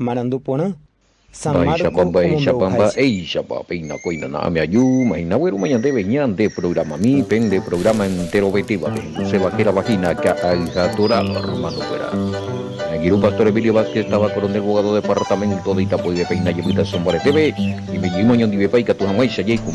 Marandupona, San Bai Marco, Shabamba, Shabamba, Omombraujaisi. Shababa, Inacoina, Namia, Yu, Maina, Mañan de Beñan de programa, mi pen de programa entero betiva, se vaquera vagina, natural, hermano, fuera. Nagiru Pastor Emilio Vázquez estaba coronel abogado departamento de Itapuy de Peina Yevita Sombare TV y me llamo Ñon Divepa y Catuhamay Shayay con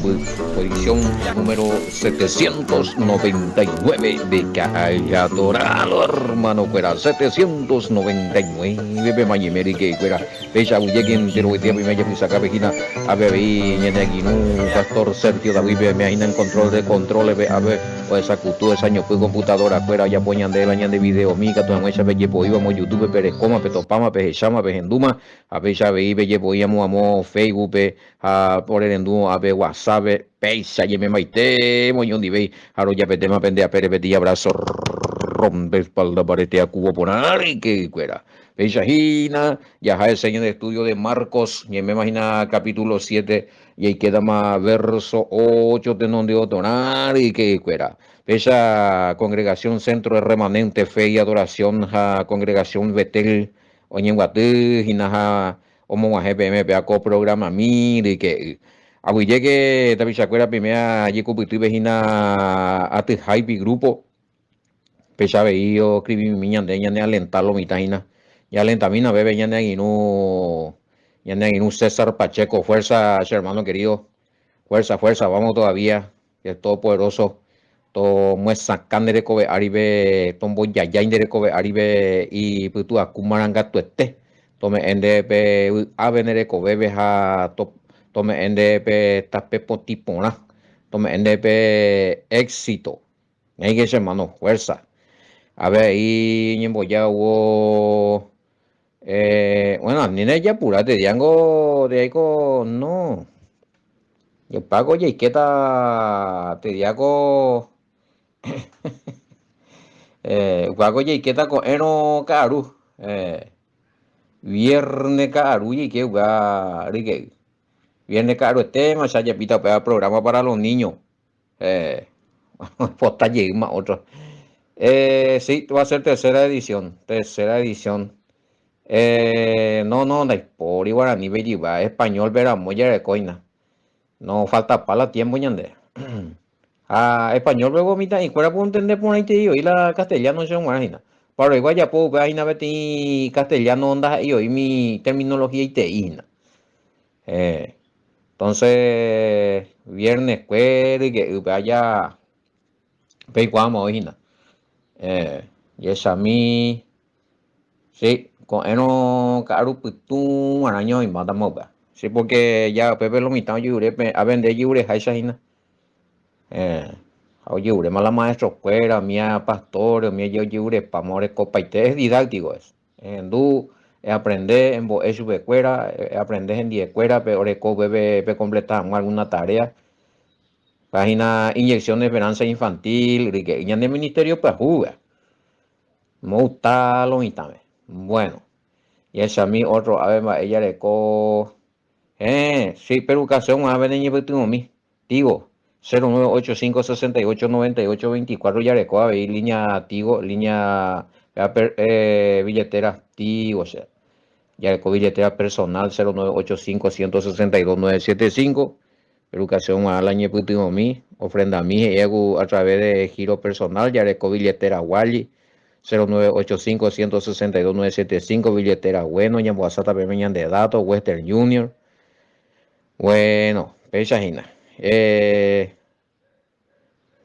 edición número 799 de Callatoralo, hermano, fuera 799 de Mayemeri que fuera Pecha Buyekin, pero hoy día me haya pisacado Vegina, a Bebi, Ñanaginu, Pastor Sergio David, me imagina en control de controles, a ver, o esa cultura, ese año fue computadora, fuera ya poñan de video, mica, tu amuecha, belle, íbamos YouTube, perecoma, petopama, pejechama, pejenduma, a ver, ya veí, belle, íbamos, amo, Facebook, a por el endú, a ver, WhatsApp, peisa, ye me maite, moñón, di ve, aro ya petema, pende, a pere, petilla, abrazo, rompe, espalda, parete, a cubo, ponar, y que fuera. Peisajina, ya el señor de estudio de Marcos, y me imagina capítulo 7, y ahí queda más verso 8 de donde otonar y que fuera. Esa congregación Centro de Remanente Fe y Adoración, ja congregación Betel, Oñenguatú, Jinaja, Omo GPM, Peaco programa Mir y que abu llegue también se acuerda primera allí cupitu vejina a te hype grupo pesa veío escribí mi ñande ñande alentarlo mi taina y alentamina bebe ñande no César Pacheco fuerza hermano querido fuerza vamos todavía que es todopoderoso to muestra candere kobe aribe tombo yayaindere kobe aribe y putu akumaranga tu este tome ende pe avenere kobe beja tome ende pe tape potipona tome ende pe éxito hay que hermano fuerza a ver ahí ñembo ya hubo bueno ni ne ya pura te diango de ahí no yo pago ya y qué te diago Pago y que ta con eno caru. Viernes caru y que viernes caru este más allá pita para programa para los niños. Eh, posta más otro. Sí, va a ser tercera edición. Tercera edición. No, por igual ni va español verá muy de coina. No falta para tiempo ñande. Español luego mitad y cuál puedo entender por ahí te digo y la castellano son margina. Para igual ya puedo ver ahí beti castellano onda y hoy mi terminología y te ina. Eh, entonces viernes cuere que vaya pe cuamo hoy na. Y es a mí sí con eno caru putu araño y matamos ba. Sí porque ya Pepe lo mitad yo a vender yure haisa hina. Eh, Oye, ure mala maestro fuera, mía pastor, mía yo yure pamore copa y te es didáctico es. En du aprender en bo eso cuera, aprender en die cuera, pero reco bebe completar alguna tarea. Página inyección de esperanza infantil, que ya en el ministerio pues juega. Muta lo mitame. Bueno, y ese a mí otro, a ver, ella reco sí, pero ocasión a ver en el mi. Tigo, 0985689824 Yarecoa, y línea Tigo, línea billetera Tigo, o sea, Yareco billetera personal 0985162975. Educación a la ñeputimo mi, ofrenda mi, ego a través de giro personal, Yareco billetera Wally. 0985162975 billetera bueno, Yamboazata Pemeñan de datos, Western Junior. Bueno, Pechajina.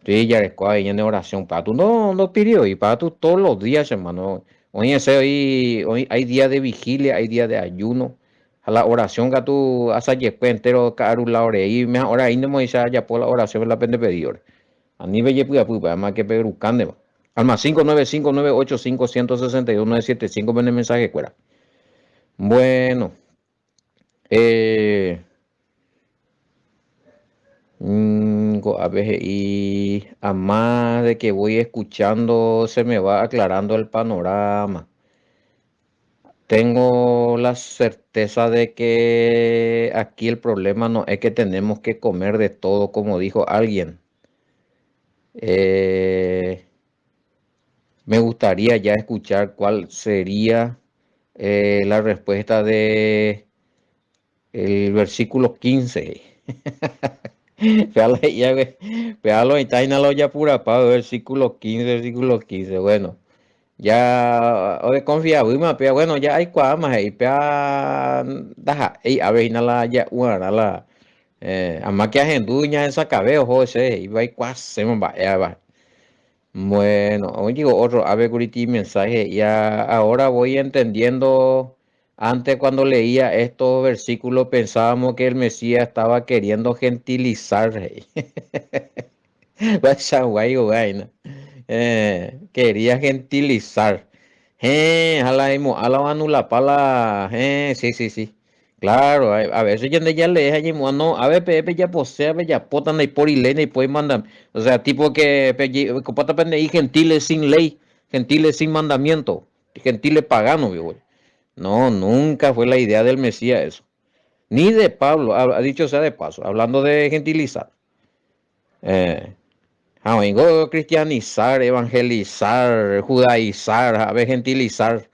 Sí, ya después ahí en oración. Para tú no pidió y para tú todos los días, hermano. Hoy hay día de vigilia, hay día de ayuno. A la oración que tú haces después entero, caro la hora y me ahora ahí no me dice ya por la oración la pende pedir. A nivel de puya puya, además que pedir buscando. Alma 595985162 vende mensaje fuera. Bueno, eh. A veces y a más de que voy escuchando se me va aclarando el panorama. Tengo la certeza de que aquí el problema no es que tenemos que comer de todo, como dijo alguien. Me gustaría ya escuchar cuál sería la respuesta de el versículo 15. Péalo ya, ve. Péalo y taina lo ya pura pa, versículo 15, versículo 15. Bueno, ya, hoy confía, pea, bueno, ya hay cuamas ahí, pea, daja, a ver, la ya, una, la, ama que agenduña esa cabeza, José, y va y cuase, ya va. Bueno, hoy digo otro, a ver, Curiti, mensaje, ya ahora voy entendiendo. Antes cuando leía estos versículos pensábamos que el Mesías estaba queriendo gentilizar. Vaya guay, guay, ¿no? Quería gentilizar. Ala anula pala. Sí, sí, sí. Claro, a veces ya le deja no, a ver, pepe ya posee, ya potan y por ilena y pues mandan. O sea, tipo que copata pende y gentiles sin ley, gentiles sin mandamiento, gentiles paganos, güey. No, nunca fue la idea del Mesías eso. Ni de Pablo, ha dicho sea de paso, hablando de gentilizar. Eh, vengo cristianizar, evangelizar, judaizar, a ver, gentilizar.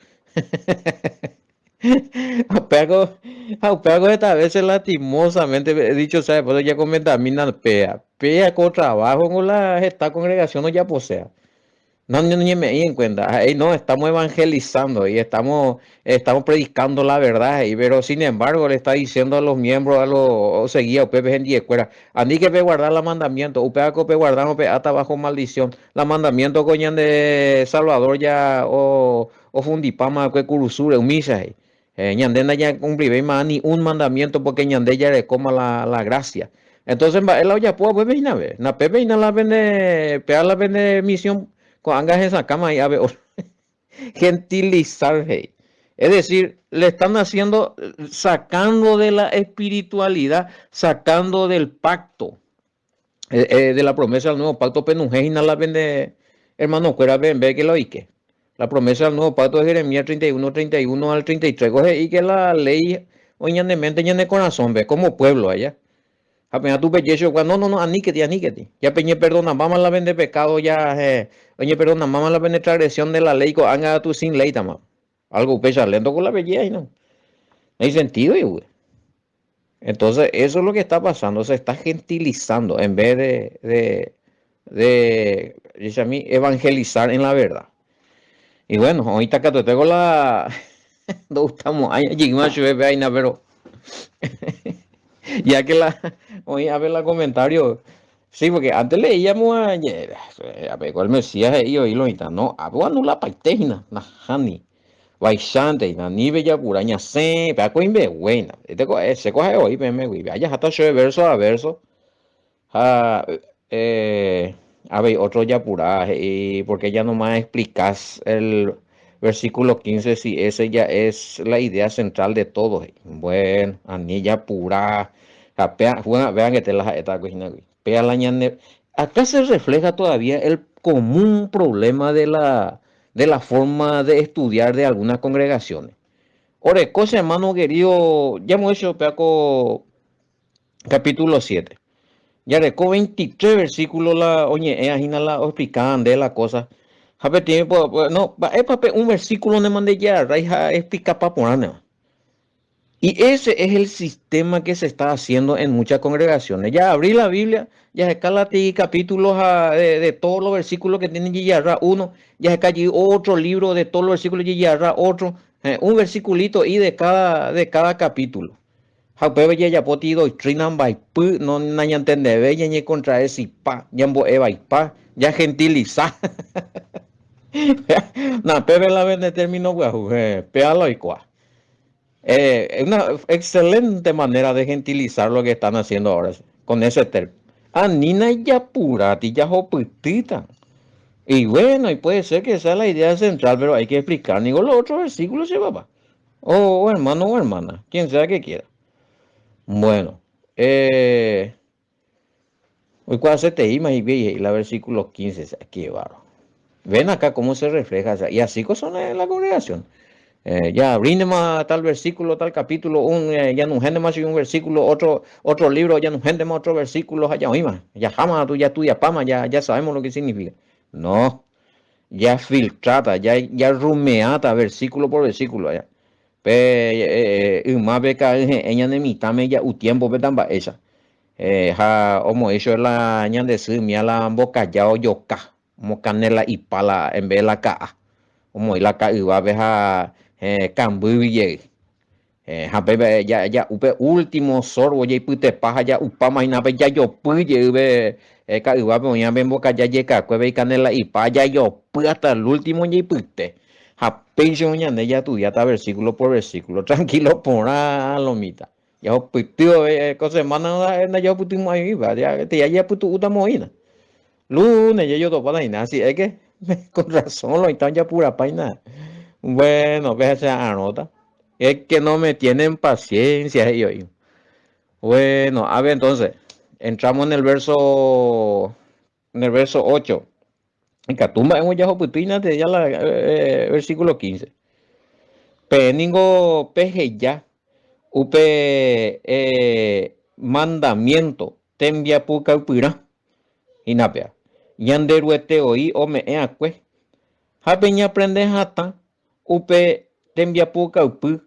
Apego, apego esta vez lastimosamente, he dicho, ¿sabes? Pues ya contamina pea. Pea con trabajo con la esta congregación no ya posea. No, no, no me di en cuenta. Ahí no, estamos evangelizando y estamos predicando la verdad. Pero sin embargo, le está diciendo a los miembros, a los seguidos, Pepe en escuela, Andi que pe guardar la mandamiento, upea que pe guardar, pe hasta bajo maldición. La mandamiento coñan de Salvador ya o fundipama que curusure, humilla. Ñandena ya cumplí más ni un mandamiento porque ñande ya le coma la gracia. Entonces, él ya puede ver, na Pepe y na la vende, pea la vende misión con angas esa cama y a ver, gentilizar, hey. Es decir, le están haciendo, sacando de la espiritualidad, sacando del pacto, de la promesa del nuevo pacto, penujejina la vende, hermano, cuera ven, ve que lo que la promesa del nuevo pacto de Jeremías 31 al 33, coge y que la ley, oñanemente, en el corazón, ve, como pueblo allá. Apenas tu pechecho, no, no, no, aníquete, aníquete. Ya peñe perdona, vamos a la vende pecado, ya, oye, perdona, vamos a la vende transgresión de la ley, haga tu sin ley, tamás. Algo pecha lento con la belleza y no. No hay sentido, güey. Entonces, eso es lo que está pasando, se está gentilizando en vez dice a mí, evangelizar en la verdad. Y bueno, ahorita acá te tengo la, no estamos, llegamos a ver vaina, pero ya que hoy a ver la comentario, sí, porque antes leíamos a ver cuál Mesías y hoy lo está, no, no la paitejina, na hani, baixante, na nive ya puraña se, pero con imbe buena, se coge hoy, me güey, vaya hasta yo verso a verso, ah, eh, a ver, otro ya pura, y porque ya nomás explicas el versículo 15 si ese ya es la idea central de todo. Bueno, anilla pura, vean que te la está cogiendo, pea la ñane. Acá se refleja todavía el común problema de la forma de estudiar de algunas congregaciones. Ore, cosa hermano querido, ya hemos hecho Peaco capítulo 7. Ya recó 23 versículos la, oye, agina la explicaban de la cosa. Jape tiene, no, es papel un versículo de mande ya, raíz explica para poner. Y ese es el sistema que se está haciendo en muchas congregaciones. Ya abrí la Biblia, ya escalate capítulos de todos los versículos que tienen Yiyarra, uno, ya escalé otro libro de todos los versículos de Yiyarra, otro, un versiculito y de cada capítulo. Jaupebe ya poti doctrina by pu no nañan tendebe ya ni contra ese pa ya mbo eva y pa ya gentiliza na pebe la vende término guaju pealo y cuá es una excelente manera de gentilizar lo que están haciendo ahora con ese término anina ya purati ya joputita y bueno y puede ser que sea la idea central pero hay que explicar ni con los otros versículos se va o hermano o hermana quien sea que quiera. Bueno, hoy cuando se te ima y ve la versículo 15, o sea, qué bárbaro. Ven acá cómo se refleja, o sea, y así son en la congregación. Ya más tal versículo, tal capítulo, ya no gente más y un versículo, otro libro, ya no gente más otro versículo, allá oíma, ya jamás tú ya pama, ya sabemos lo que significa. No, ya filtrata, ya rumeata versículo por versículo allá. pe más beca ella de mitad me ya u tiempo pe tamba ella ha como eso la ñan de su mi la boca ya o yoka como canela y pala en vez la ka como la ka iba be ha cambu ye ha bebe ya upe último sorbo ya pute paja ya upa maina be ya yo pu ye be ka iba be ya ben boca ya ye ka be canela y pa ya yo pu hasta el último ya pute ha pension ya ne ya tu ya está versículo por versículo tranquilo por a lomita ya putio cosa mana na ya putu mai va ya te ya putu uta moina lunes ya yo to para ina así es que con razón lo están ya pura paina bueno ve esa anota es que no me tienen paciencia ellos. Bueno, a ver, entonces, entramos en el verso 8. En Catumba, en Oyajo Putina, de ya la versículo 15. Peningo peje ya, upe mandamiento, tembia puca upira, inapia. Yanderuete oí o me eacue. Japeña aprende jata, upe tembia puca upu,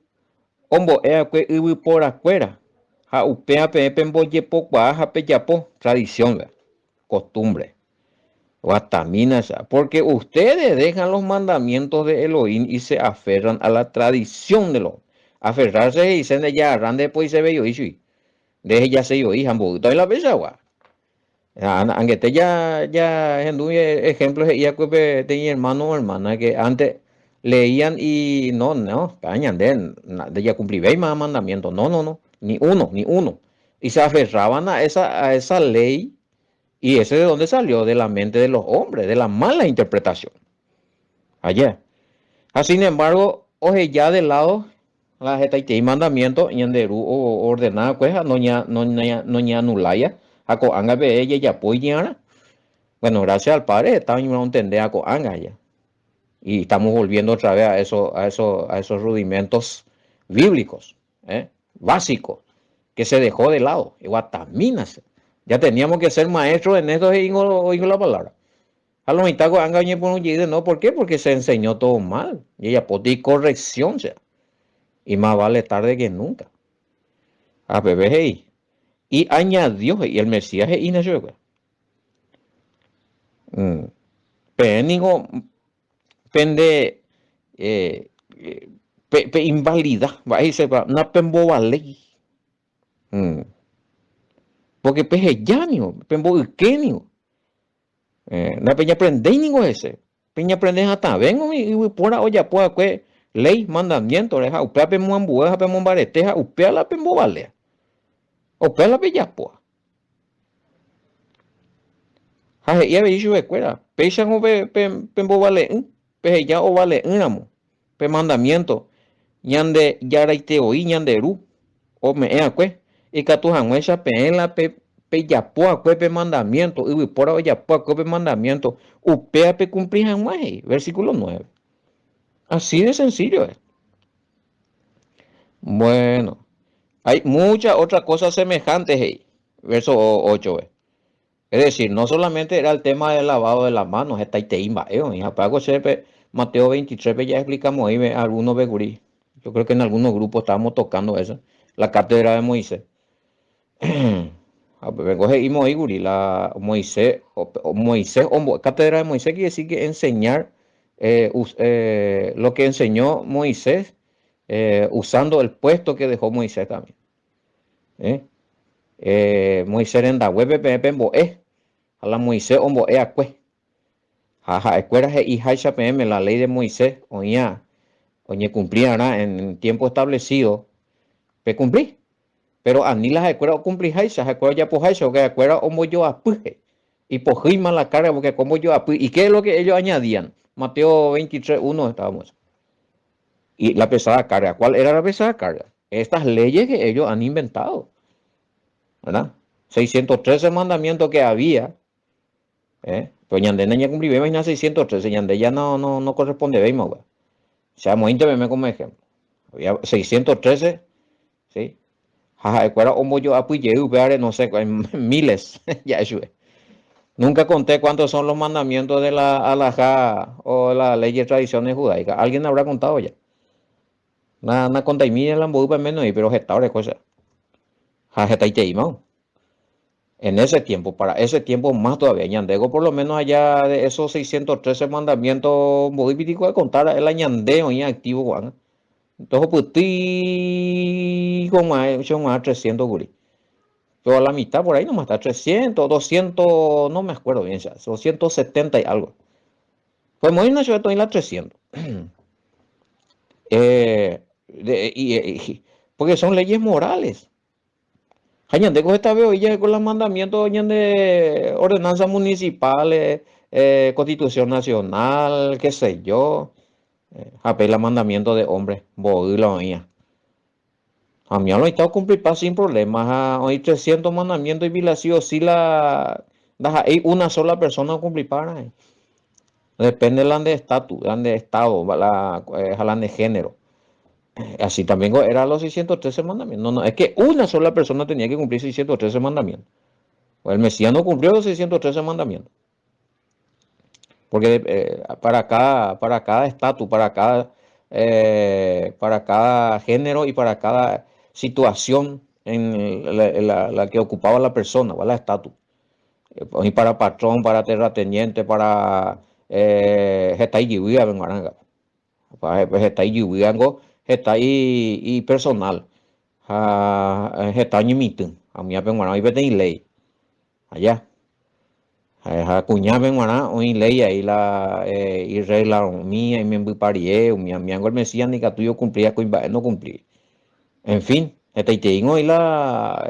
ombo eacue ubu por afuera. Ja upea pepe mboye pocua, jape yapo, tradición, ¿verdad? Costumbre. Guatamina, porque ustedes dejan los mandamientos de Elohim y se aferran a la tradición de lo. Aferrarse y se ya arran después se ve yo y deje ya se yo y jambo y la besa gua. Aunque te ya en ejemplos ya que tenía hermano o hermana que antes leían y no, cañan de ya cumplí más mandamientos, no, ni uno. Y se aferraban a esa ley. Y ese de dónde salió, de la mente de los hombres, de la mala interpretación. Allá. Sin embargo, oye, ya de lado, la gente y mandamiento, y en deru o ordenada, pues, no anulaya, a coanga ve ella ya puede. Bueno, gracias al Padre, estamos en entender a coanga ya. Y estamos volviendo otra vez a esos rudimentos bíblicos, básicos, que se dejó de lado. Y guataminas. Ya teníamos que ser maestros en esto y oigo la palabra. A lo mitad no, ¿por qué? Porque se enseñó todo mal. Y ella puede corrección, sea. Y más vale tarde que nunca. A bebé y añadió, y el Mesías es inayo. Pero pende invalida, va a irse para una pemboba ley. Porque peje ya, pembo ikenio. Na peña aprende ningo ese. Peña aprende hasta vengo y por olla pues que ley mandamiento deja upea pe muambueja pe mombareteja upea la pembo vale. Upea la bella pues. Ha ya ve isu escuela. Pecha o pembo vale pe ya o vale amo. Pe mandamiento ñande yaraite oí ñanderu o me pues y catujanguecha pe la pe Peyapoa cuepe mandamiento, y por hoy yapoa cuepe mandamiento, upea pe cumplir jamás, versículo 9. Así de sencillo es. Bueno, hay muchas otras cosas semejantes, verso 8. Es decir, no solamente era el tema del lavado de las manos, esta iteimba, Mateo 23, ya explicamos ahí algunos vegurí. Yo creo que en algunos grupos estábamos tocando eso, la cátedra de Moisés. La Moisés, cátedra de Moisés quiere decir que enseñar lo que enseñó Moisés usando el puesto que dejó Moisés también. Moisés en la web a la Moisés omboe acue. Escuela y PM, la ley de Moisés, oña cumplirá en tiempo establecido, pe cumplir. Pero a ni las escuelas cumplir esas escuelas ya pues eso que escuela como yo apuje y pojima la carga porque como yo apuje y qué es lo que ellos añadían. Mateo 23:1 estábamos y la pesada carga. ¿Cuál era la pesada carga? Estas leyes que ellos han inventado, ¿verdad? 613 mandamientos que había, pues ñande ya cumplí imagina 613 ñande ya no corresponde veis más, seamos 20 como ejemplo. Había 613, sí. Escuela como yo apoyé, no sé, miles, ya eso es. Nunca conté cuántos son los mandamientos de la halajá o la ley de tradiciones judaicas. ¿Alguien habrá contado ya? Na conta y mía la embupa menos y pero gesta ahora cosa. Ja gesta y te imao. En ese tiempo, para ese tiempo más todavía, ñandego por lo menos allá de esos 613 mandamientos, modípico de contar el añandeo y activo, Juan. Entonces, pues, son más 300 guri. Pero a la mitad por ahí nomás está 300 200 no me acuerdo bien, ya, 270 y algo. Pues muy no yo estoy en la 300. Porque son leyes morales. Hañandeco esta veo ya con los mandamientos de ordenanzas municipales, constitución nacional, qué sé yo. Apela mandamiento de hombre, voy la oía. A mí lo he estado cumplir paz sin problemas. Hay 300 mandamientos y violación si hay una sola persona cumplir para. Depende de estatus, de estado, de género. Así también era los 613 mandamientos. No, no, es que una sola persona tenía que cumplir 613 mandamientos. El Mesías no cumplió los 613 mandamientos. Porque para cada estatus, para cada género y para cada situación en la que ocupaba la persona, o la estatus. Y para patrón, para terrateniente, para gesta y para gesta y personal. Gesta y mitin. A mí apenguarán y vete y ley. Allá. Cuña benguará hoy ley ahí y regla mía y me parie mi angol mesía ni que tuyo cumplía con no cumplí. En fin, este tengo y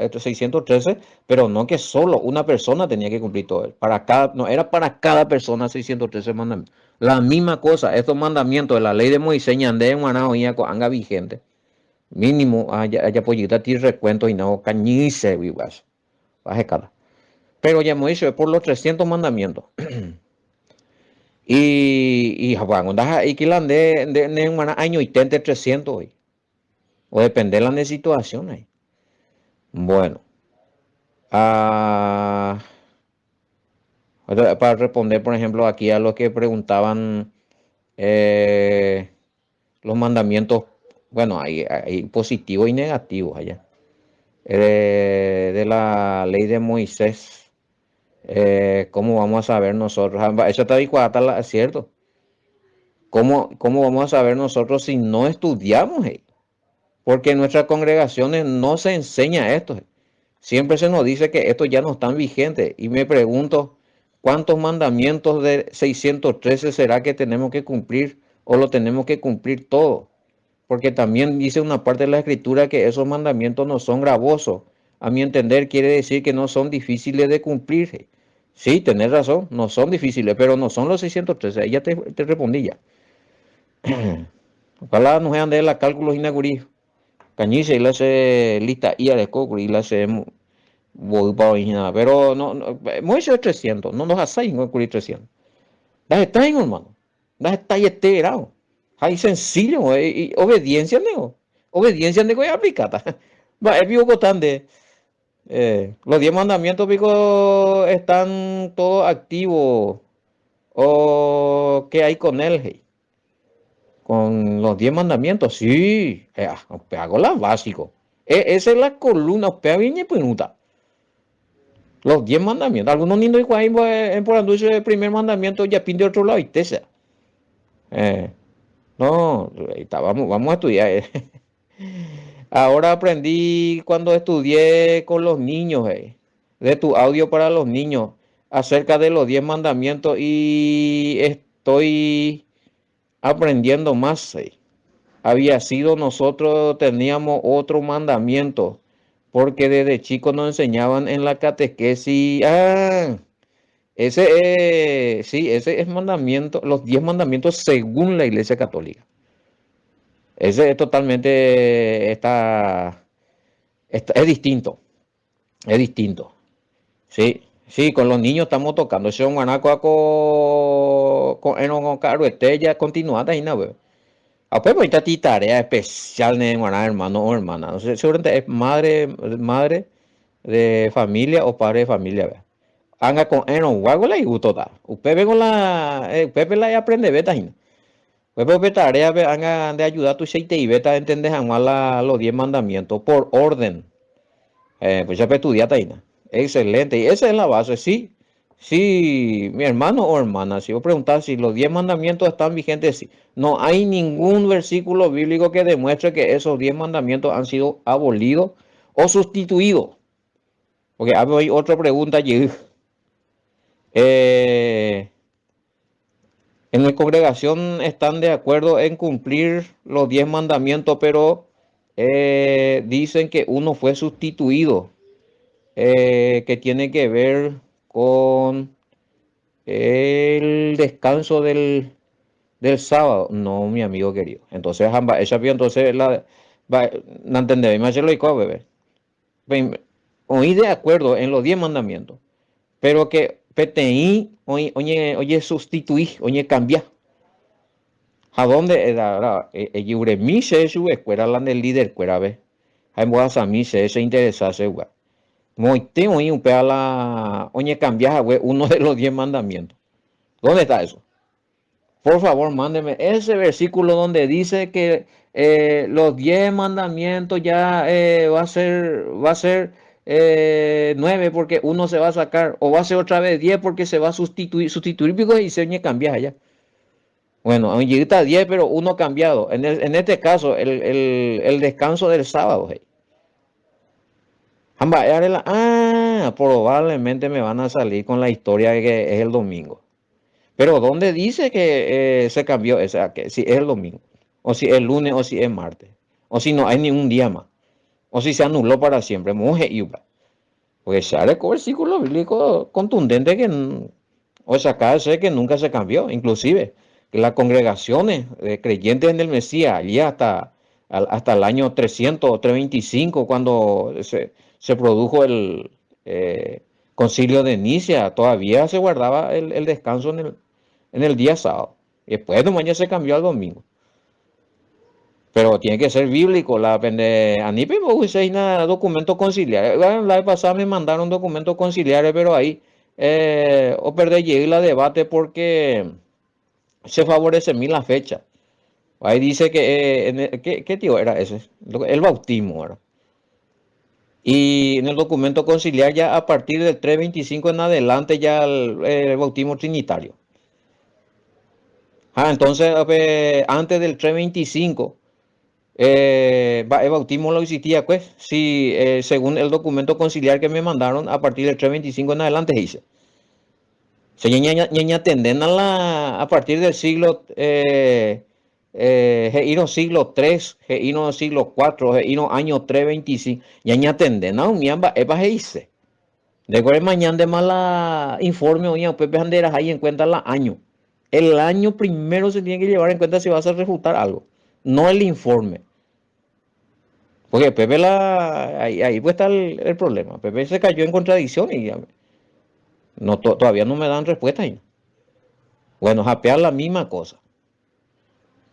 estos 613, pero no que solo una persona tenía que cumplir todo. Para cada, no era para cada persona 613 mandamientos. La misma cosa, estos mandamientos de la ley de Moisés de anga vigente. Mínimo haya pollita ti recuento y no cañice vivas. Baje cada. Pero ya Moisés es por los 300 mandamientos. Y bueno, y que la de un año 80 300 hoy. O depende de la situación ahí. Bueno. Para responder, por ejemplo, aquí a los que preguntaban los mandamientos, bueno, hay positivos y negativos allá. De la ley de Moisés, ¿cómo vamos a saber nosotros? Eso está es cierto. ¿Cómo vamos a saber nosotros si no estudiamos? Porque en nuestras congregaciones no se enseña esto. Siempre se nos dice que estos ya no están vigentes. Y me pregunto, ¿cuántos mandamientos de 613 será que tenemos que cumplir o lo tenemos que cumplir todo? Porque también dice una parte de la escritura que esos mandamientos no son gravosos. A mi entender quiere decir que no son difíciles de cumplir. Sí, tenés razón, no son difíciles, pero no son los 613. Ya te respondí ya. Ojalá no sean de la cálculos inauguridos. Cañice y la se lista y de coco y la se voy para original. Pero no mucho es 300, no nos hacéis no ocurrir 300. Das está en hermano. Das está ahí enterado. Hay sencillo, y obediencia nego. Obediencia nego es aplicada. Va, es vivo de los 10 mandamientos pico están todos activos o qué hay con él. Hey. Con los 10 mandamientos, sí, hago la básico. Esa es la columna, viene pregunta. Los 10 mandamientos. Algunos niños por anduce el primer mandamiento ya pide otro lado y tesa. No, vamos a estudiar. Ahora aprendí cuando estudié con los niños, de tu audio para los niños, acerca de los 10 mandamientos y estoy aprendiendo más. Había sido nosotros teníamos otro mandamiento, porque desde chicos nos enseñaban en la catequesis. Ese es mandamiento, los 10 mandamientos según la Iglesia Católica. Ese es totalmente, es distinto, sí. Sí, con los niños estamos tocando. Ese es un guanaco con caruetella continuada y no. Pues ahorita ti tarea especial en hermano o hermana. No sé, seguramente es madre de familia o padre de familia. ¿Ve? Anga con guago la y gusto da. Usted ve con la Pepe la y aprende beta. Pues tarea haga de ayudar a tu sheite y beta entender jamás los 10 mandamientos por orden. Pues ya estudiate ahí, ¿no? Excelente. Y esa es la base, sí. Sí, mi hermano o hermana, si yo preguntar si los 10 mandamientos están vigentes, sí. No hay ningún versículo bíblico que demuestre que esos 10 mandamientos han sido abolidos o sustituidos. Porque hay otra pregunta allí. Eh, en la congregación están de acuerdo en cumplir los 10 mandamientos, pero dicen que uno fue sustituido, que tiene que ver con el descanso del sábado. No, mi amigo querido. Entonces, esa entonces no entendéis, me hace lo igual, bebé. Oí de acuerdo en los 10 mandamientos, pero que PTI, oye, sustituí, oye, cambia. ¿A dónde era? Yuremi se su escuela, la del líder, cuera, ve. Hay muchas a mí se interesase, güey. Muy tengo un la, oye, cambia, güey, uno de los 10 mandamientos. ¿Dónde está eso? Por favor, mándeme ese versículo donde dice que los 10 mandamientos ya va a ser 9 porque uno se va a sacar, o va a ser otra vez 10 porque se va a sustituir y se oye cambiar allá. Bueno, aunque está 10, pero uno cambiado. En este caso, el descanso del sábado. Hey. Probablemente me van a salir con la historia de que es el domingo. Pero ¿dónde dice que se cambió? O sea, que si es el domingo, o si es lunes, o si es martes, o si no hay ni un día más, o si se anuló para siempre. Pues sale con versículo bíblico contundente o sea, acá sé que nunca se cambió, inclusive que las congregaciones de creyentes en el Mesías, allí hasta el año 300 o 325, cuando se produjo el concilio de Nicea, todavía se guardaba el descanso en el día sábado. Y después de mañana se cambió al domingo. Pero tiene que ser bíblico. A mí me usa documentos conciliares. La vez pasada me mandaron documentos conciliares, pero ahí o perdí llegué la debate porque se favorece a mí la fecha. Ahí dice que, ¿qué tío era ese? El bautismo, ¿verdad? Y en el documento conciliar ya a partir del 325 en adelante ya el bautismo trinitario. Entonces antes del 325 el bautismo lo existía, pues, sí, según el documento conciliar que me mandaron, a partir del 325 en adelante dice. Se ñaña tenden a partir del siglo, siglo 3, siglo 4, año 325, ñaña tenden a un miamba, epa dice. De mañana de mala informe, oye, pues banderas ahí en cuenta el año. El año primero se tiene que llevar en cuenta si vas a refutar algo, no el informe. Porque Pepe ahí pues está el problema. Pepe se cayó en contradicción y no, todavía no me dan respuesta ahí. Bueno, japear la misma cosa.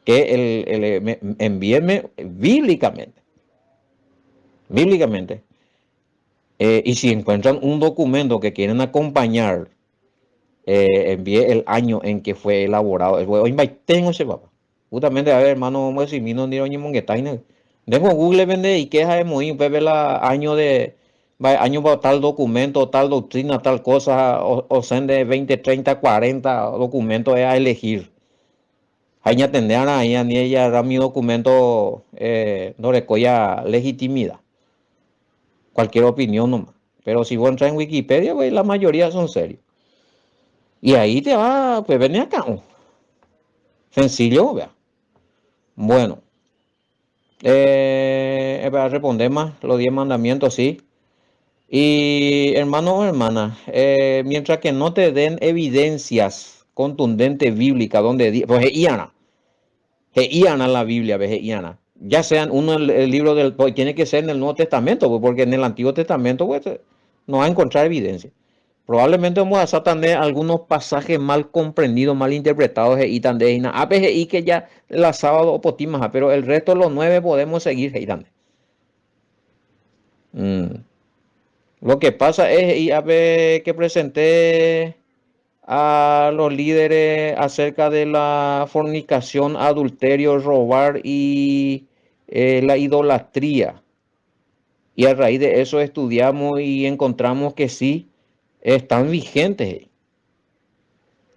Que envíenme bíblicamente. Bíblicamente. Y si encuentran un documento que quieren acompañar, envíe el año en que fue elaborado. Hoy tengo ese papá. Justamente, a ver, hermano, vamos a decir, no ni oñi monguetaina. Dejo Google vende y queja de muy, Pepe la año para tal documento, tal doctrina, tal cosa, o sende 20, 30, 40 documentos a elegir. Ahí ya tendrán ahí a ni ella da mi documento no recoya legitimidad. Cualquier opinión nomás. Pero si vos entras en Wikipedia, pues la mayoría son serios. Y ahí te va, pues ven acá. Sencillo, vea. Bueno. Para responder más los 10 mandamientos, sí. Y hermano o hermana, mientras que no te den evidencias contundentes bíblicas donde pues iana la Biblia, iana. Ya sean uno el libro pues, tiene que ser en el Nuevo Testamento, pues, porque en el Antiguo Testamento pues, no va a encontrar evidencia. Probablemente vamos a tener algunos pasajes mal comprendidos, mal interpretados y tan de y que ya la sábado o potimas, pero el resto de los 9 podemos seguir heitando. Lo que pasa es que presenté a los líderes acerca de la fornicación, adulterio, robar y la idolatría. Y a raíz de eso estudiamos y encontramos que sí, están vigentes.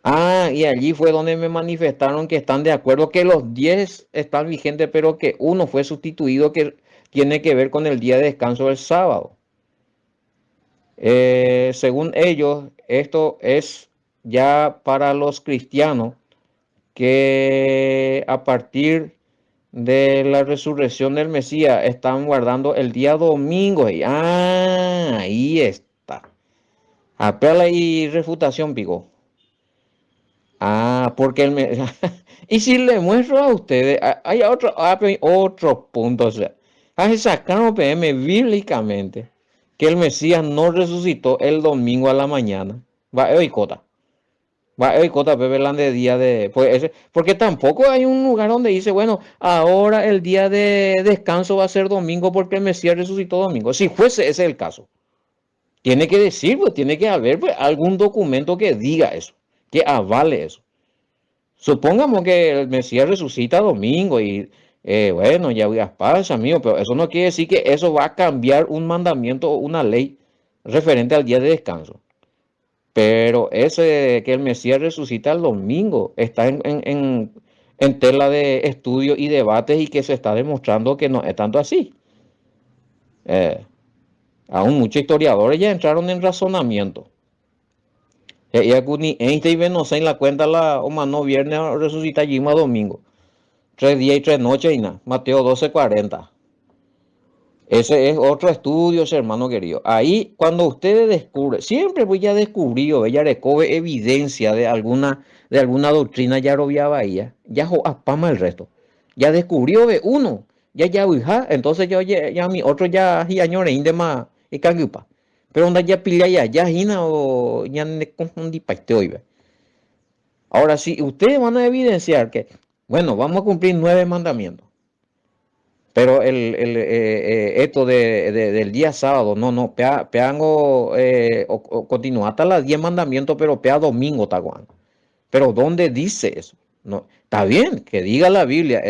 Ah, y allí fue donde me manifestaron que están de acuerdo que los 10 están vigentes, pero que uno fue sustituido que tiene que ver con el día de descanso del sábado. Según ellos, esto es ya para los cristianos que a partir de la resurrección del Mesías están guardando el día domingo. Ahí está. Apela y refutación, Pico. Porque y si le muestro a ustedes, hay otro punto, o sea, sacaron PM bíblicamente que el Mesías no resucitó el domingo a la mañana. Va hoy cota Pepe de día de pues porque tampoco hay un lugar donde dice, bueno, ahora el día de descanso va a ser domingo porque el Mesías resucitó domingo. Si fuese ese el caso, tiene que decir, pues tiene que haber pues, algún documento que diga eso, que avale eso. Supongamos que el Mesías resucita domingo y bueno, ya voy a pasar, amigo, pero eso no quiere decir que eso va a cambiar un mandamiento o una ley referente al día de descanso. Pero ese que el Mesías resucita el domingo está en tela de estudio y debates y que se está demostrando que no es tanto así. Eh, Aún muchos historiadores ya entraron en razonamiento. Y alguni Einstein no sé en la cuenta la o no viernes resucita allí más domingo. 3 días y 3 noches y nada. Mateo 12:40. Ese es otro estudio, hermano querido. Ahí, cuando ustedes descubren, siempre voy a descubrir, ella recoge evidencia de alguna doctrina ya robia bahía, ya apama el resto. Ya descubrió de uno, ya uija, entonces ya mi otro ya añore inde más y cagupa. Pero onda ya pilla ya hina o ya ne confundí pa este hoy. Ahora, si ustedes van a evidenciar que, bueno, vamos a cumplir 9 mandamientos. Pero esto del día sábado, no, peango, continúa hasta las 10 mandamientos, pero pea domingo, taguán. Pero ¿dónde dice eso? No, está bien, que diga la Biblia,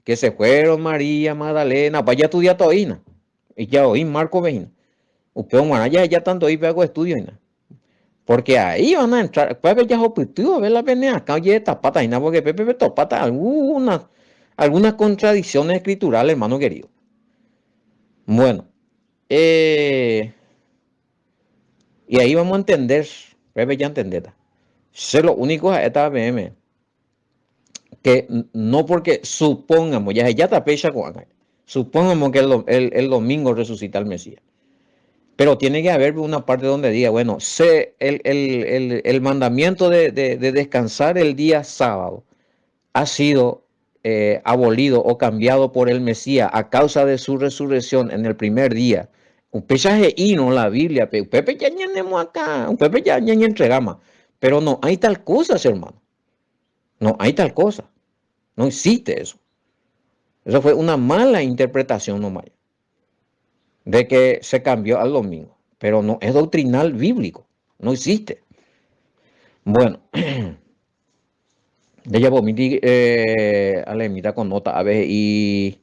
que se fueron María, Magdalena, vaya a estudiar todavía. Y ya oí Marco Vejina. Upeo ya tanto ahí hago estudio, porque ahí van a entrar, Pepe ya objetivo ver la pena acá, oye, esta pata, porque Pepe topata algunas contradicciones escriturales, hermano querido. Bueno, y ahí vamos a entender, Pepe ya entender. Ser lo único a esta BM que no porque supongamos, ya está pecha con supongamos que el domingo resucita el Mesías. Pero tiene que haber una parte donde diga, bueno, el mandamiento de descansar el día sábado ha sido abolido o cambiado por el Mesías a causa de su resurrección en el primer día. Un pesaje hino la Biblia, Pepe ya tenemos acá, un Pepe ya entregamos. Pero no hay tal cosa, hermano. No hay tal cosa. No existe eso. Eso fue una mala interpretación nomás de que se cambió al domingo. Pero no es doctrinal bíblico. No existe. Bueno, de ella vomiti a la mitad con nota a veces y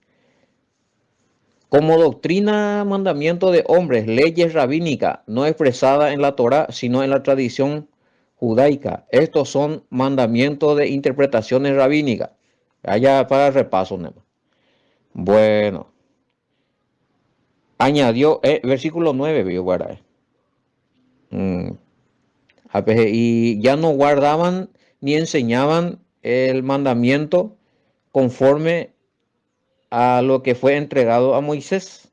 como doctrina mandamiento de hombres, leyes rabínicas, no expresada en la Torá, sino en la tradición judaica. Estos son mandamientos de interpretaciones rabínicas. Allá para el repaso, Nema. Bueno, añadió, versículo 9, vio guardar. Y ya no guardaban ni enseñaban el mandamiento conforme a lo que fue entregado a Moisés,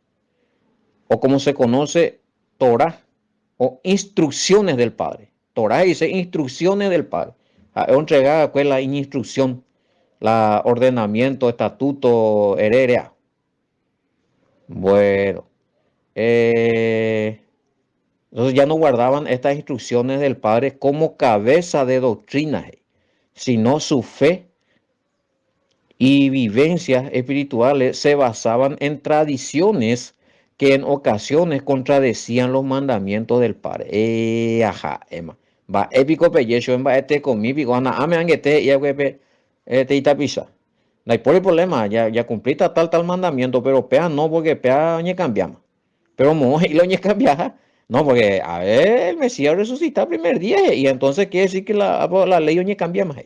o como se conoce, Torah, o instrucciones del Padre. Torah dice instrucciones del Padre. Entregada pues la instrucción, la ordenamiento, estatuto, heredia. Bueno, entonces ya no guardaban estas instrucciones del Padre como cabeza de doctrina, sino su fe y vivencias espirituales se basaban en tradiciones que en ocasiones contradecían los mandamientos del Padre. Emma. va épico pellecho en va este con mi pico ana ame angete y agüepe te itapisa. No hay por el problema, ya cumplí tal mandamiento, pero pea no, porque pea ñe cambiamos. Pero mo y lo ñe cambiaja. No, porque a ver, el Mesías resucita el primer día y entonces quiere decir que la ley ñe cambia más.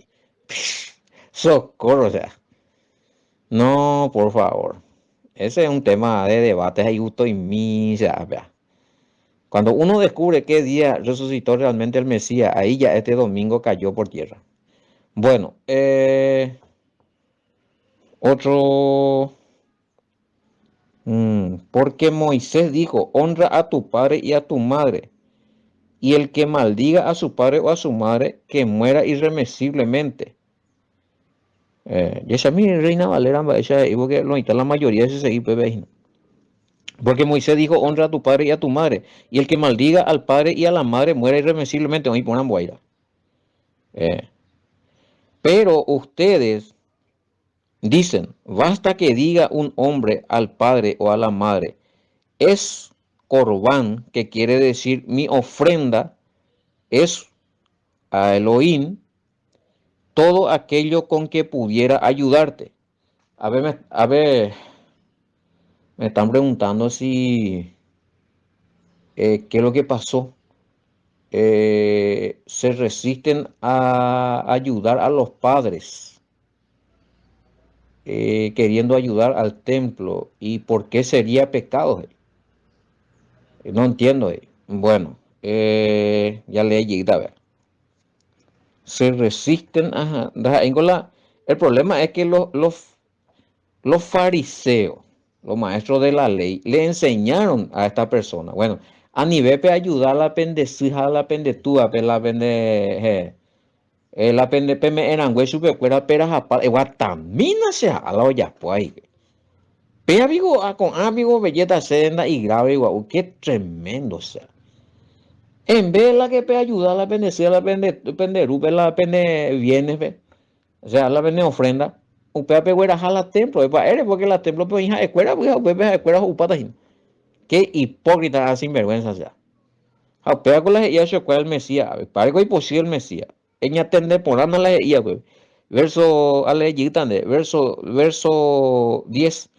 Socorro, o sea. No, por favor. Ese es un tema de debates ahí justo y misa, vea. Cuando uno descubre qué día resucitó realmente el Mesías, ahí ya este domingo cayó por tierra. Bueno, otro. Porque Moisés dijo, honra a tu padre y a tu madre, y el que maldiga a su padre o a su madre, que muera irremisiblemente. Y esa es mi reina Valera, esa es porque lo la mayoría de ese seguir, porque Moisés dijo, honra a tu padre y a tu madre, y el que maldiga al padre y a la madre muera irremisiblemente. Hoy ponen boira. Pero ustedes dicen, basta que diga un hombre al padre o a la madre, es corbán, que quiere decir mi ofrenda es a Elohim todo aquello con que pudiera ayudarte. Me están preguntando si qué es lo que pasó. Se resisten a ayudar a los padres, queriendo ayudar al templo. ¿Y por qué sería pecado? No entiendo. Bueno, ya leí, a ver. Se resisten a... El problema es que los fariseos, los maestros de la ley, le enseñaron a esta persona. Bueno, a nivel de ayudar a la pendejija, a la pendetúa, la pende... la pende me eran güey supe fuera peras a par guatamina se a la olla pues ahí pero amigo con amigo belleta senda y grave igual qué tremendo o sea en vez de la que pe ayuda a la bendecida la pende rupe la pende bienes ve o sea la pende ofrenda un pe güera jala templo eres porque la templo pues hija escuela pues escuela upata qué hipócrita sinvergüenza sea pega con las ideas cuál el Mesías, para que imposible el Mesías. Ella tende por andar las ideas, verso, verso 10.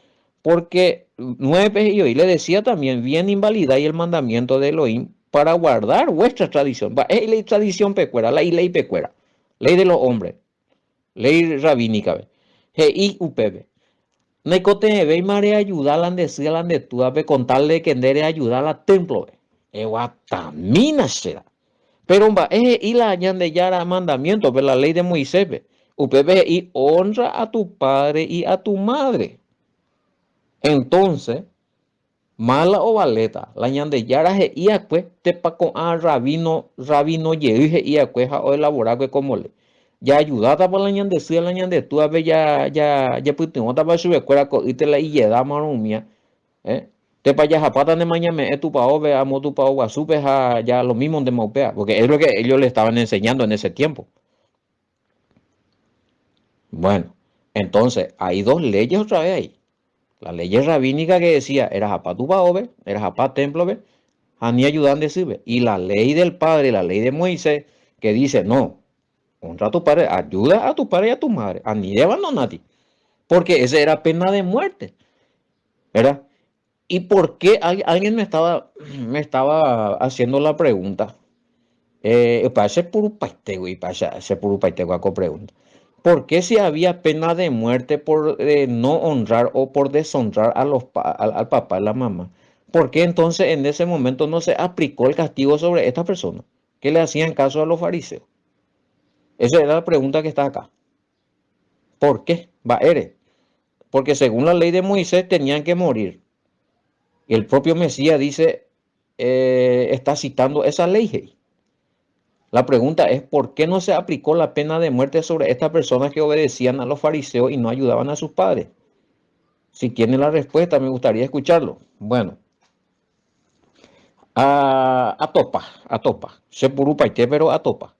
Porque 9 y hoy le decía también, bien invalida y el mandamiento de Elohim para guardar vuestra tradición. Es la tradición pecuera, la ley pecuera, ley de los hombres, ley rabínica. Y UPB. Necote ve y mare ayudar a decir a la tú a contarle que debe ayudar al templo. Guatamina será. Pero y la de ya mandamiento, pero la ley de Moisés. Usted y honra a tu padre y a tu madre. Entonces, mala o valeta, la de yara y pues te pa con a rabino ye y acueja o elaborar como le. Ya ayudada para la ñande sí la ñande tú a ver ya putin otra para su escuela y te la y da marumia. Te para allá zapata de mañana es tu pao ve amo tu pao guasupe ya lo mismo de maupea porque es lo que ellos le estaban enseñando en ese tiempo. Bueno, entonces hay dos leyes otra vez ahí. La ley rabínica que decía era zapá tu pao ve, era zapá templo ve, a ni ayudan de sirve. Y la ley del padre, la ley de Moisés que dice no, honra a tu padre, ayuda a tu padre y a tu madre, a ni de abandonati, porque esa era pena de muerte, ¿verdad? ¿Y por qué alguien me estaba haciendo la pregunta? Parece puro paiste, güey, parece puro paiste, guaco pregunta. ¿Por qué si había pena de muerte por no honrar o por deshonrar a al papá y la mamá? ¿Por qué entonces en ese momento no se aplicó el castigo sobre esta persona? ¿Qué le hacían caso a los fariseos? Esa era la pregunta que está acá. ¿Por qué? Porque según la ley de Moisés tenían que morir. Y el propio Mesías dice, está citando esa ley. La pregunta es, ¿por qué no se aplicó la pena de muerte sobre estas personas que obedecían a los fariseos y no ayudaban a sus padres? Si tiene la respuesta, me gustaría escucharlo. Bueno, a topa. Se purupaite, pero a topa.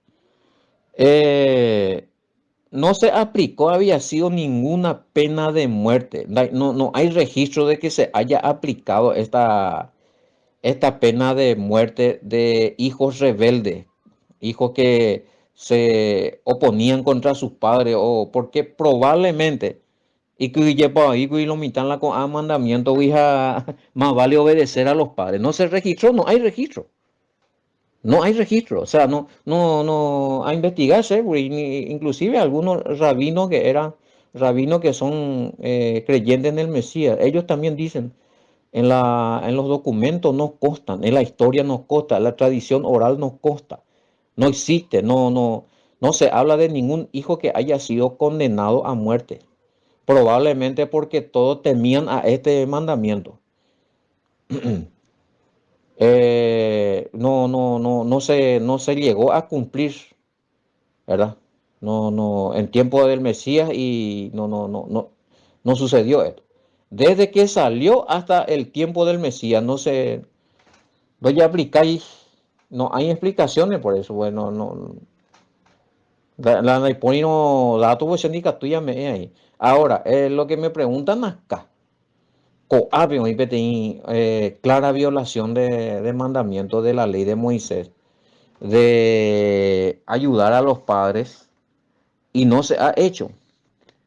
No se aplicó, había sido ninguna pena de muerte. No hay registro de que se haya aplicado esta pena de muerte de hijos rebeldes hijos que se oponían contra sus padres o porque probablemente y que lleva ahí y lo mitan la con mandamiento hija más vale obedecer a los padres. No se registró, no hay registro. No hay registro, o sea, no a investigarse, güey, inclusive algunos rabinos que son creyentes en el Mesías, ellos también dicen, en los documentos nos constan, en la historia nos consta, en la tradición oral nos consta, no existe, no se habla de ningún hijo que haya sido condenado a muerte, probablemente porque todos temían a este mandamiento. No se llegó a cumplir, ¿verdad? En tiempo del Mesías y no sucedió esto. Desde que salió hasta el tiempo del Mesías, no se, voy a aplicar y no hay explicaciones por eso, bueno, no, la pone no datos pues indica tuya me ahí. Ahora, lo que me preguntan acá, coabio y clara violación de mandamientos de la ley de Moisés, de ayudar a los padres y no se ha hecho.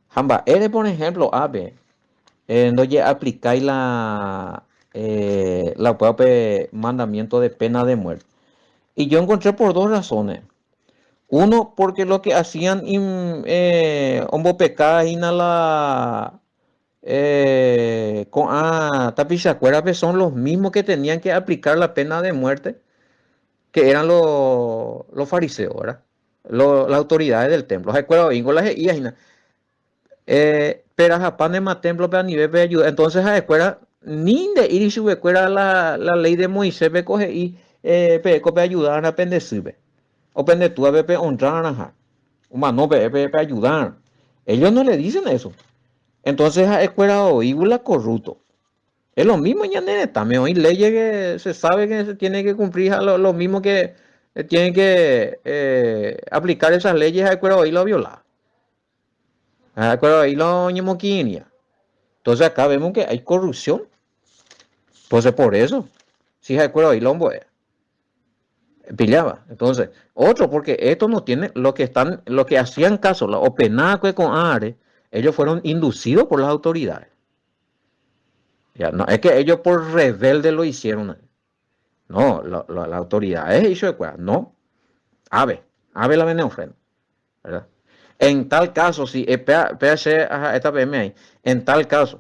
Jamba, eres por ejemplo, ave, donde aplicáis la propia mandamiento de pena de muerte. Y yo encontré por dos razones. Uno, porque lo que hacían hombo pecado y la con tapizacuera son los mismos que tenían que aplicar la pena de muerte, que eran los fariseos, ¿verdad? Las autoridades del templo. Pero Japón de templo a nivel de ayuda. Entonces a escuela ni de ir y su escuela la ley de Moisés me coge y pe ayudar a pendecirme. O pendetua pe honrar a humano pe ayudar. Ellos no le dicen eso. Entonces a escuela o la corrupto. Es lo mismo ya también hay leyes que se sabe que se tiene que cumplir lo mismo que tienen que aplicar esas leyes a escuela o lo violar. A escuela o lo ñemoquinia. Entonces acá vemos que hay corrupción. Entonces por eso, si se acuerda ahí lombo pillaba. Entonces, otro, porque esto no tiene, lo que hacían caso, la openaque con ARE, ellos fueron inducidos por las autoridades. Ya, no, es que ellos por rebelde lo hicieron. No, la autoridad hizo de cuenta. No, ave la veneno, ¿verdad? En tal caso, si PH, esta PMI, en tal caso,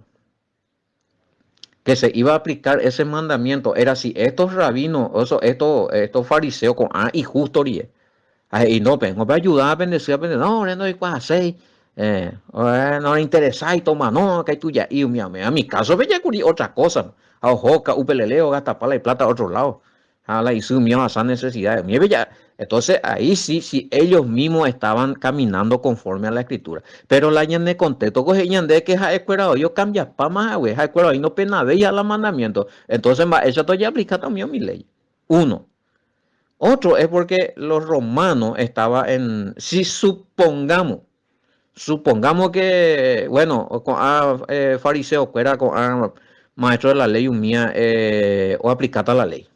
que se iba a aplicar ese mandamiento era si estos rabinos, estos fariseos con y justo y no vengo para ayudar a bendecir, no, no hay cosas así, no le interesa y toma, no, que hay tuya, y a mi caso, veía otra cosa, a ojoca, upeleleo, gasta pala y plata a otro lado, a la isumio a esas necesidades, entonces ahí sí, sí, ellos mismos estaban caminando conforme a la escritura. Pero la ñande contexto coge ñande que ha escuerado yo cambia pa más güey, ha escuerado y no pena de ya la mandamiento. Entonces eso esto ya aplica también mi ley. Uno. Otro es porque los romanos estaban en, si supongamos que, bueno, con fariseo fuera con maestro de la ley mía o aplicata la ley.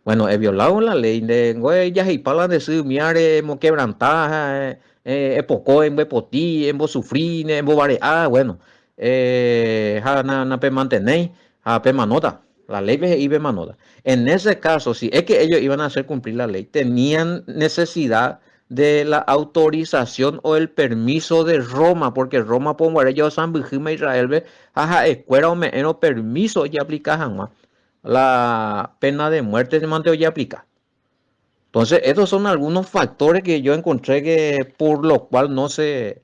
Bueno, he violado la ley de ya y para de su miare mo quebrantar poco en bepoti en bo sufrir en bo bueno na pe mantener pe manota la ley ve y ve manota. En ese caso, si es que ellos iban a hacer cumplir la ley, tenían necesidad de la autorización o el permiso de Roma, porque Roma pongo ellos San Bijima Israel ve escuela o me no permiso ya aplicaban más la pena de muerte se mantuvo ya aplica. Entonces, estos son algunos factores que yo encontré que por lo cual no se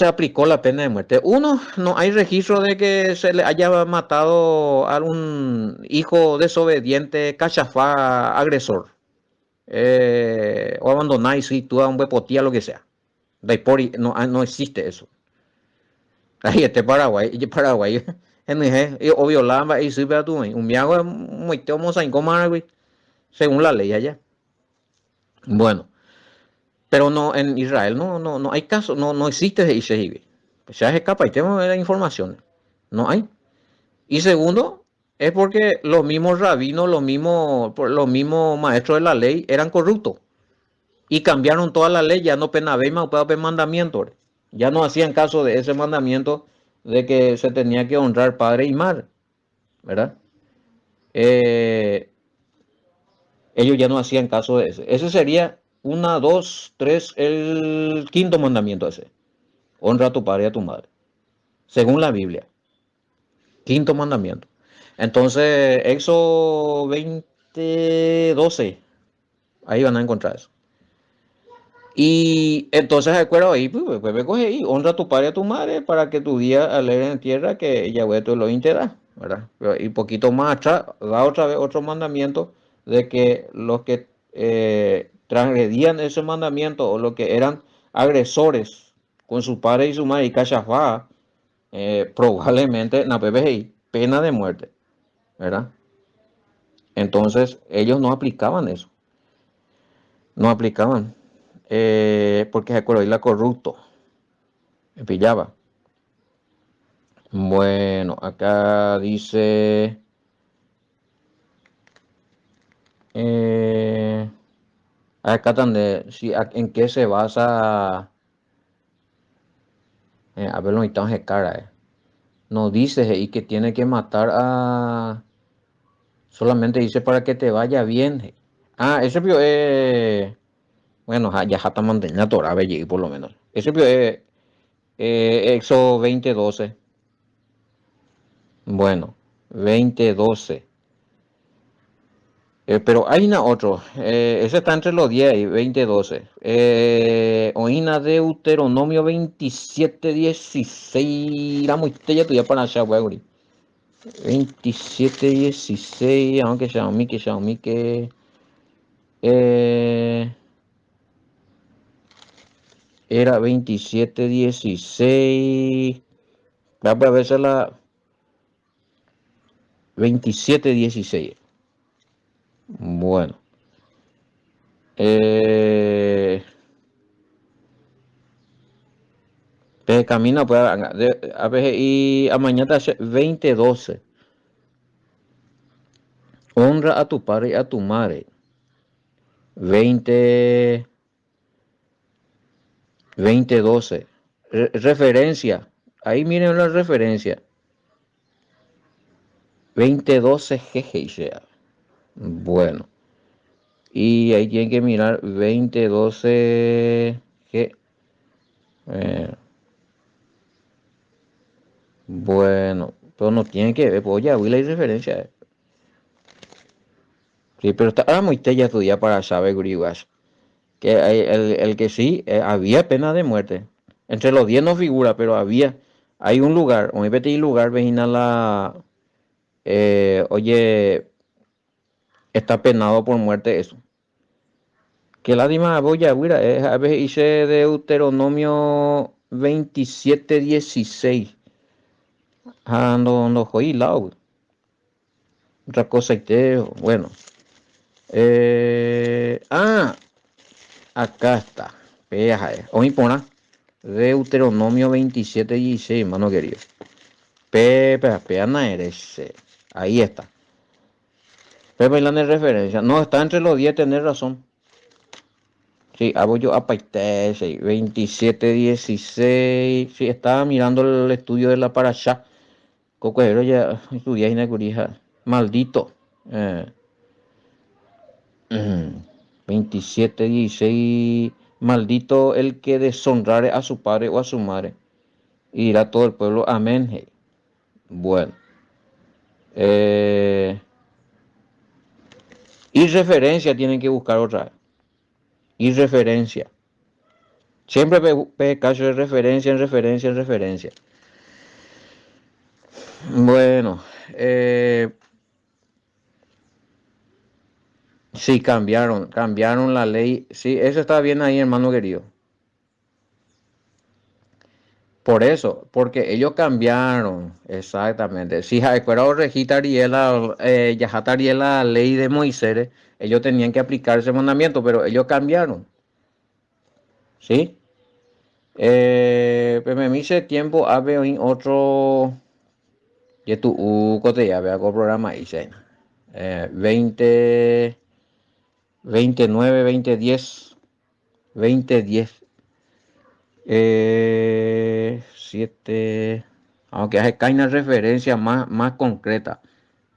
aplicó la pena de muerte. Uno, no hay registro de que se le haya matado a un hijo desobediente, cachafá, agresor, o abandonar y si tú a un bepotía, lo que sea. No existe eso. Ahí este Paraguay, o violaba y sirve a tu un miago muy teomosa en coma, según la ley allá. Bueno, pero no en Israel no hay caso, no existe ese ICIB. Pues ya se escapa y tenemos las informaciones. No hay. Y segundo, Es porque los mismos rabinos, los mismos maestros de la ley eran corruptos y cambiaron toda la ley, ya no penabé más mandamiento. Ya no hacían caso de ese mandamiento de que se tenía que honrar padre y madre, ¿verdad? Eh, ellos ya no hacían caso de ese. Ese sería una, dos, tres, el quinto mandamiento ese. Honra a tu padre y a tu madre, según la Biblia. Quinto mandamiento. Entonces, Éxodo 20:12, ahí van a encontrar eso. Y entonces recuerdo ahí, pues me coge ahí, honra a tu padre y a tu madre para que tu día alegre en tierra que Yahweh tu Elohim te da, ¿verdad? Y poquito más atrás, da otra vez otro mandamiento de que los que transgredían ese mandamiento o los que eran agresores con su padre y su madre y cachafá, probablemente na PBI, pena de muerte, ¿verdad? Entonces ellos no aplicaban eso, no aplicaban, porque se acuerdo, ahí la corrupto, me pillaba. Bueno, acá dice, eh, acá también, si, en qué se basa, a ver, no estamos de cara, no dice y que tiene que matar a, solamente dice para que te vaya bien. Ah, ese pio bueno, ya está manteniendo Torah, llegué por lo menos. Ese pio es Éxodo 20:12. Bueno, 20:12. Pero hay una otro, ese está entre los 10 y 20:12. Oína Deuteronomio 27:16. La muitella tuya para allá, güey. 27:16, aunque Xiaomi, eh, era 27:16. Va a verse la 27:16. Bueno. Eh, camina, pues, a veces, y a mañana 20:12. Honra a tu padre y a tu madre. 20, 20:12. Referencia. Ahí miren la referencia. 20:12 GG. Bueno. Y ahí tienen que mirar 20:12 G. Bueno. Pero no tiene que ver. Pues ya vi la referencia. Sí, pero está muy tella estudiar para saber griguas. Que el que sí, había pena de muerte. Entre los 10 no figura, pero hay un lugar, un petit lugar, vecina la, oye, está penado por muerte eso. Que lástima, voy a ver, a veces hice Deuteronomio 27:16. Ah, no, joí lado. Otra cosa y te, bueno. Ah, acá está. Hoy pona Deuteronomio 27:16, hermano querido. Pepe, Ana eres. Ahí está. Pepe la referencia. No, está entre los 10, tenés razón. Sí, hago yo apaité, 27:16. Sí, estaba mirando el estudio de la Parashá. Cocuero ya estudié en la curija. Maldito. Eh, 27:16. Maldito el que deshonrare a su padre o a su madre. Y dirá todo el pueblo, amén. Hey. Bueno. Y referencia tienen que buscar otra vez. Y referencia. Siempre caso de referencia en referencia en referencia. Bueno, sí, cambiaron la ley. Sí, eso está bien ahí, hermano querido. Por eso, porque ellos cambiaron, exactamente. Si recuerdo la ley de Moisés, ellos tenían que aplicar ese mandamiento, pero ellos cambiaron. ¿Sí? Pues me dice tiempo, había otro. Y tu cote ya vea con programa y se 20 29 2010 2010 7, aunque hace una referencia más concreta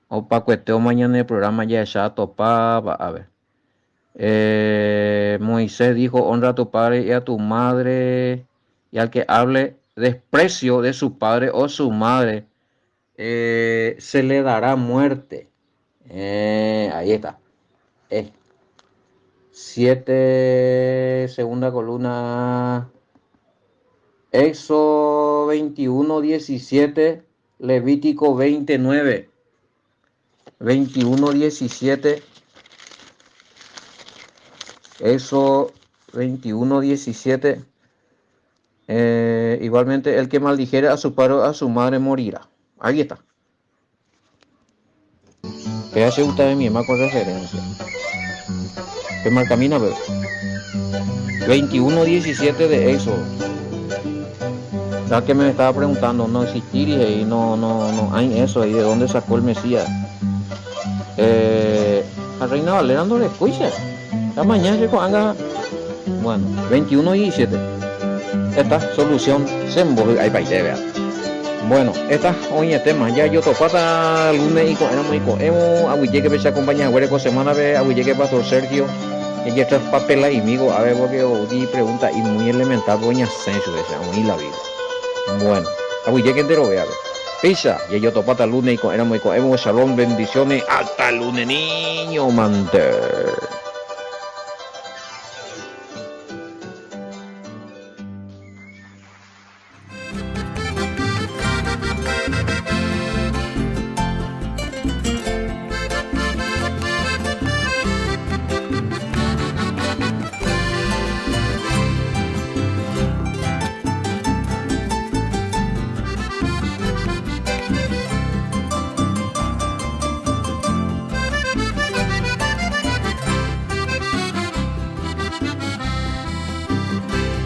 o para cuestión mañana el programa ya topa a ver. Moisés dijo: honra a tu padre y a tu madre, y al que hable desprecio de su padre o su madre se le dará muerte. Ahí está. 7, segunda columna, Éxodo 21:17, Levítico 29, 21:17, Éxodo 21:17. Igualmente, el que maldijere a su padre o a su madre morirá. Ahí está. Véase usted de mi mamá con referencia. ¿Qué mal camina, bebé? 21:17 de Éxodo. Ya que me estaba preguntando, no existir y no hay eso ahí, ¿de dónde sacó el Mesías? A Reina Valera no le escucha. La mañana se haga. Bueno, 21:17. Esta solución se envolve ahí para allá, vea. Bueno, esta hoy el tema ya yo topata lunes y hemos aguille que se acompaña a hueco semana ve aguille que pastor Sergio y ya está papel ahí amigo a ver porque di pregunta y muy elemental doña Senso de esa muy la vida. Bueno, aguille que entero vea. Pisa y yo topata lunes y hemos shalom bendiciones hasta el lunes niño manter.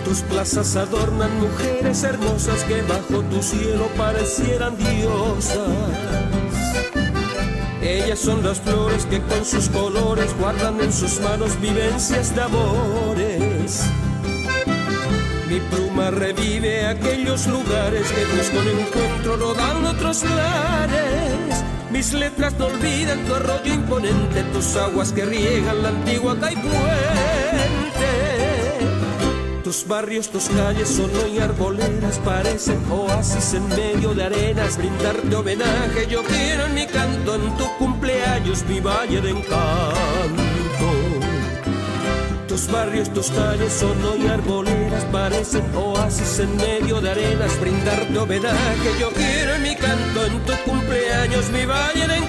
Tus plazas adornan mujeres hermosas que bajo tu cielo parecieran diosas. Ellas son las flores que con sus colores guardan en sus manos vivencias de amores. Mi pluma revive aquellos lugares que busco en encuentro rodando otros lares. Mis letras no olvidan tu arroyo imponente, tus aguas que riegan la antigua Caipuente. Tus barrios, tus calles son hoy arboledas, parecen oasis en medio de arenas. Brindarte homenaje yo quiero en mi canto, en tu cumpleaños mi valle de encanto. Tus barrios, tus calles son hoy arboledas, parecen oasis en medio de arenas. Brindarte homenaje yo quiero en mi canto, en tu cumpleaños mi valle de encanto.